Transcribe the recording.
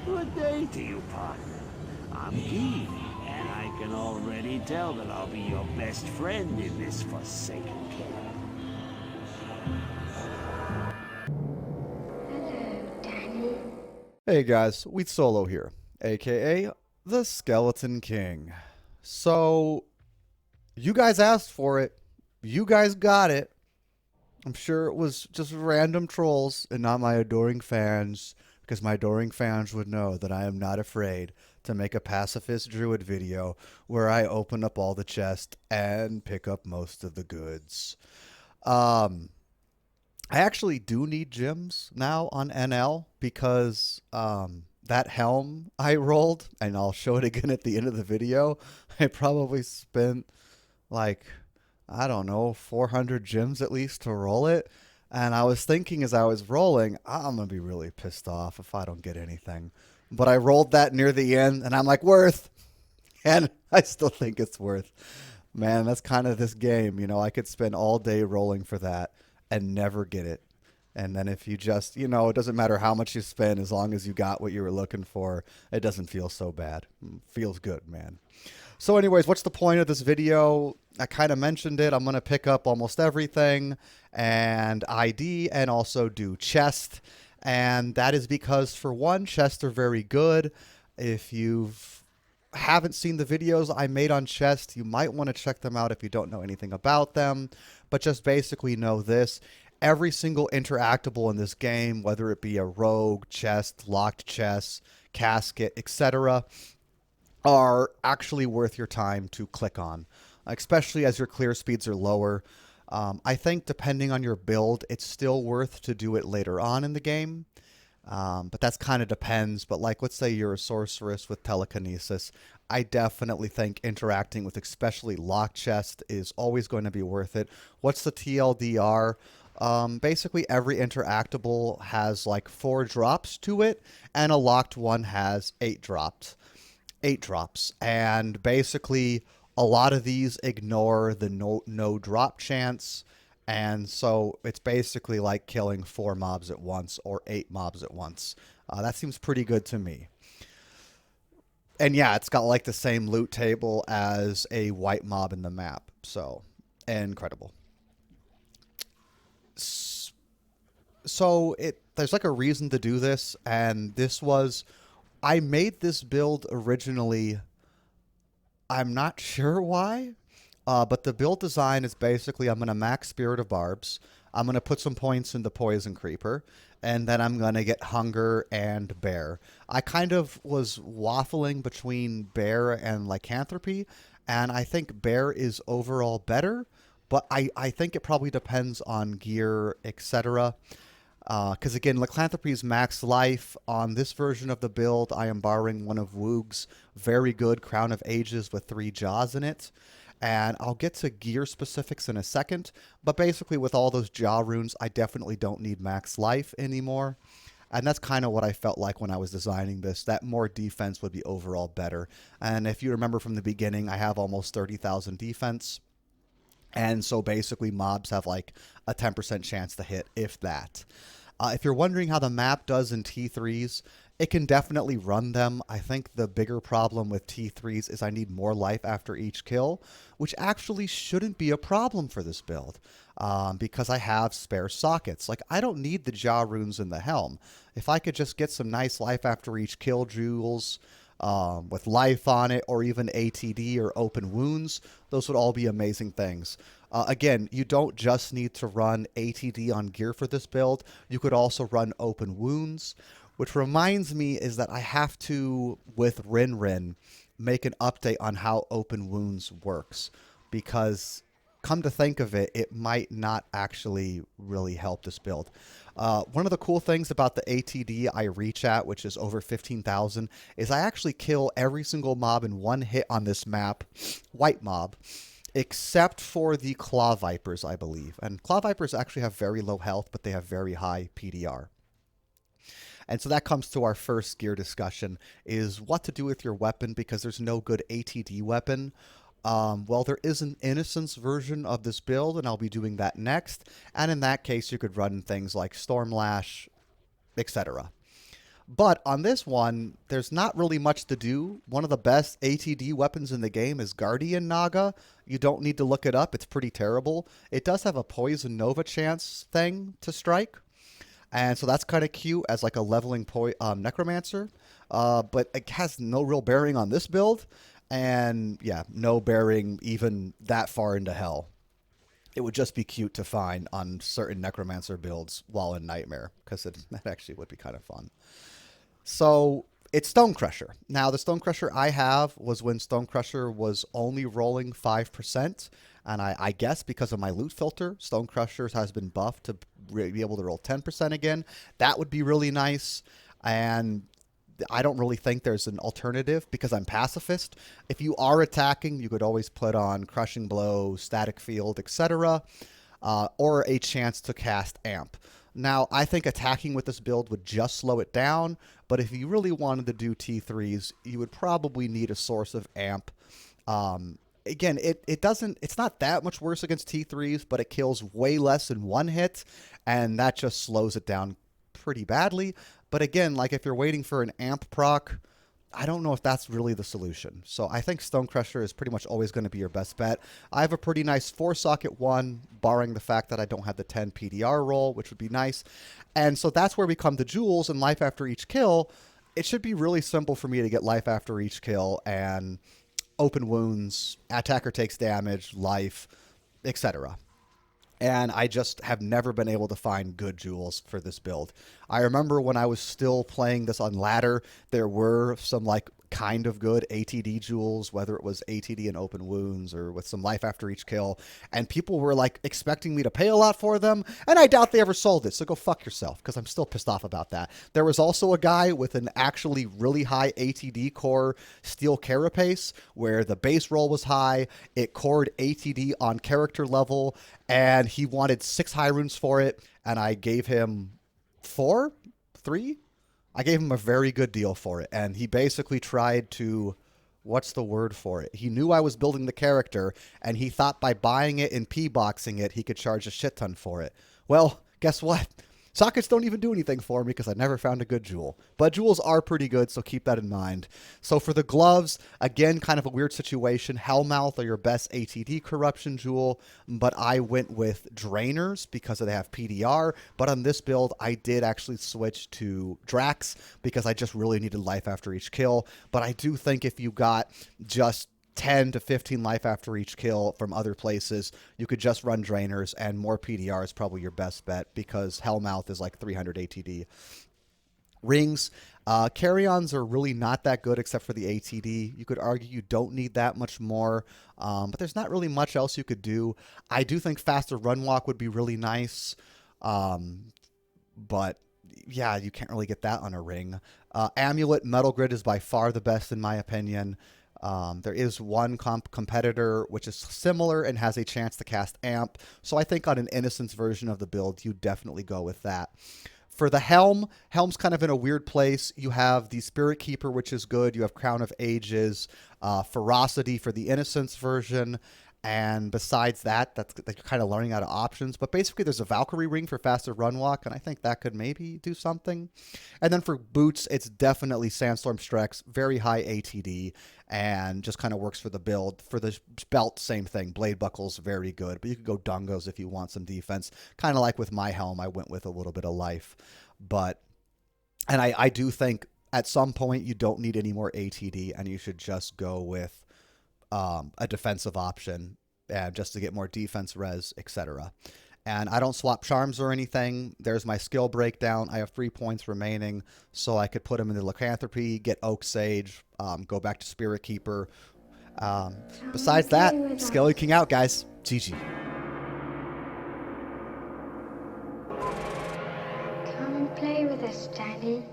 Good day to you, partner. I'm Guy, and I can already tell that I'll be your best friend in this forsaken camp. Hey guys, Wheat Solo here, aka the Skeleton King. So, you guys asked for it. You guys got it. I'm sure it was just random trolls and not my adoring fans, because my adoring fans would know that I am not afraid to make a pacifist druid video where I open up all the chests and pick up most of the goods. Um, I actually do need gems now on NL because that helm I rolled, and I'll show it again at the end of the video, I probably spent like, I don't know, 400 gems at least to roll it. And I was thinking as I was rolling, I'm going to be really pissed off if I don't get anything. But I rolled that near the end, and I'm like, worth. And I still think it's worth. Man, that's kind of this game. You know, I could spend all day rolling for that and never get it. And then if you just, you know, it doesn't matter how much you spend as long as you got what you were looking for, it doesn't feel so bad. Feels good, man. So anyways, what's the point of this video? I kind of mentioned it. I'm going to pick up almost everything and ID and also do chest. And that is because, for one, chests are very good. If you've haven't seen the videos I made on chest, you might want to check them out if you don't know anything about them. But just basically know this. Every single interactable in this game, whether it be a rogue, chest, locked chest, casket, etc., are actually worth your time to click on, especially as your clear speeds are lower. I think depending on your build, it's still worth to do it later on in the game. But that's kind of depends. But like, let's say you're a sorceress with telekinesis. I definitely think interacting with especially locked chest is always going to be worth it. What's the TLDR? Basically, every interactable has like 4 drops to it, and a locked one has 8 drops. 8 drops. And basically, a lot of these ignore the no drop chance. And so it's basically like killing 4 mobs at once or 8 mobs at once. That seems pretty good to me. And yeah, it's got like the same loot table as a white mob in the map. So, incredible. So there's like a reason to do this, and this was, I made this build originally. I'm not sure why, but the build design is basically I'm going to max Spirit of Barbs. I'm going to put some points into Poison Creeper, and then I'm going to get Hunger and Bear. I kind of was waffling between Bear and Lycanthropy, and I think Bear is overall better, but I think it probably depends on gear, etc. Because again, Lycanthropy's max life. On this version of the build, I am borrowing one of Woog's very good Crown of Ages with 3 jaws in it. And I'll get to gear specifics in a second. But basically, with all those jaw runes, I definitely don't need max life anymore. And that's kind of what I felt like when I was designing this, that more defense would be overall better. And if you remember from the beginning, I have almost 30,000 defense. And so basically mobs have like a 10% chance to hit, if that. If you're wondering how the map does in T3s, it can definitely run them. I think the bigger problem with T3s is I need more life after each kill, which actually shouldn't be a problem for this build, because I have spare sockets. Like, I don't need the jaw runes in the helm. If I could just get some nice life after each kill jewels, with life on it, or even ATD or open wounds, those would all be amazing things. Again, you don't just need to run ATD on gear for this build. You could also run open wounds, which reminds me is that I have to, with Rin, make an update on how open wounds works, because come to think of it, it might not actually really help this build. One of the cool things about the ATD I reach at, which is over 15,000, is I actually kill every single mob in one hit on this map, white mob, except for the Claw Vipers, I believe. And Claw Vipers actually have very low health, but they have very high PDR. And so that comes to our first gear discussion, is what to do with your weapon, because there's no good ATD weapon. Well, there is an Innocence version of this build, and I'll be doing that next. And in that case, you could run things like Stormlash, etc. But on this one, there's not really much to do. One of the best ATD weapons in the game is Guardian Naga. You don't need to look it up. It's pretty terrible. It does have a Poison Nova chance thing to strike. And so that's kind of cute as like a leveling Necromancer. But it has no real bearing on this build. And yeah, no bearing even that far into hell. It would just be cute to find on certain Necromancer builds while in Nightmare, because that actually would be kind of fun. So it's Stonecrusher. Now, the Stonecrusher I have was when Stonecrusher was only rolling 5%. And I guess because of my loot filter, Stonecrusher has been buffed to be able to roll 10% again. That would be really nice. And I don't really think there's an alternative because I'm pacifist. If you are attacking, you could always put on Crushing Blow, Static Field, etc., or a chance to cast Amp. Now, I think attacking with this build would just slow it down, but if you really wanted to do T3s, you would probably need a source of Amp. Again, it's not that much worse against T3s, but it kills way less in one hit, and that just slows it down pretty badly. But again, like if you're waiting for an amp proc, I don't know if that's really the solution. So I think Stonecrusher is pretty much always going to be your best bet. I have a pretty nice 4-socket one, barring the fact that I don't have the 10 PDR roll, which would be nice. And so that's where we come to jewels and life after each kill. It should be really simple for me to get life after each kill and open wounds, attacker takes damage, life, etc. And I just have never been able to find good jewels for this build. I remember when I was still playing this on ladder, there were some like kind of good ATD jewels, whether it was ATD and open wounds or with some life after each kill. And people were like expecting me to pay a lot for them. And I doubt they ever sold it. So go fuck yourself, because I'm still pissed off about that. There was also a guy with an actually really high ATD core steel carapace where the base roll was high. It cored ATD on character level. And he wanted 6 high runes for it. And I gave him 3. I gave him a very good deal for it, and he basically tried to, what's the word for it? He knew I was building the character, and he thought by buying it and P-boxing it, he could charge a shit ton for it. Well, guess what? Sockets don't even do anything for me because I never found a good jewel. But jewels are pretty good, so keep that in mind. So for the gloves, again, kind of a weird situation. Hellmouth are your best ATD corruption jewel, but I went with Drainers because they have PDR. But on this build, I did actually switch to Drax because I just really needed life after each kill. But I do think if you got just 10 to 15 life after each kill from other places, you could just run Drainers, and more PDR is probably your best bet because Hellmouth is like 300 ATD. Rings, carry-ons are really not that good except for the ATD. You could argue you don't need that much more, but there's not really much else you could do. I do think faster run walk would be really nice, but yeah, you can't really get that on a ring. Amulet Metal Grid is by far the best in my opinion. There is one competitor which is similar and has a chance to cast Amp. So I think on an Innocence version of the build, you definitely go with that. For the Helm's kind of in a weird place. You have the Spirit Keeper, which is good. You have Crown of Ages, Ferocity for the Innocence version. And besides that, that's you're kind of learning out of options. But basically, there's a Valkyrie ring for faster run walk, and I think that could maybe do something. And then for boots, it's definitely Sandstorm Strex, very high ATD, and just kind of works for the build. For the belt, same thing. Blade Buckle's very good, but you could go Dungos if you want some defense. Kind of like with my helm, I went with a little bit of life. And I do think at some point you don't need any more ATD, and you should just go with a defensive option just to get more defense res, etc. And I don't swap charms or anything. There's my skill breakdown. I have 3 points remaining, so I could put them into Lycanthropy, get Oak Sage, go back to Spirit Keeper. Besides that, Skelly King out, guys. GG. Come and play with us, Daddy.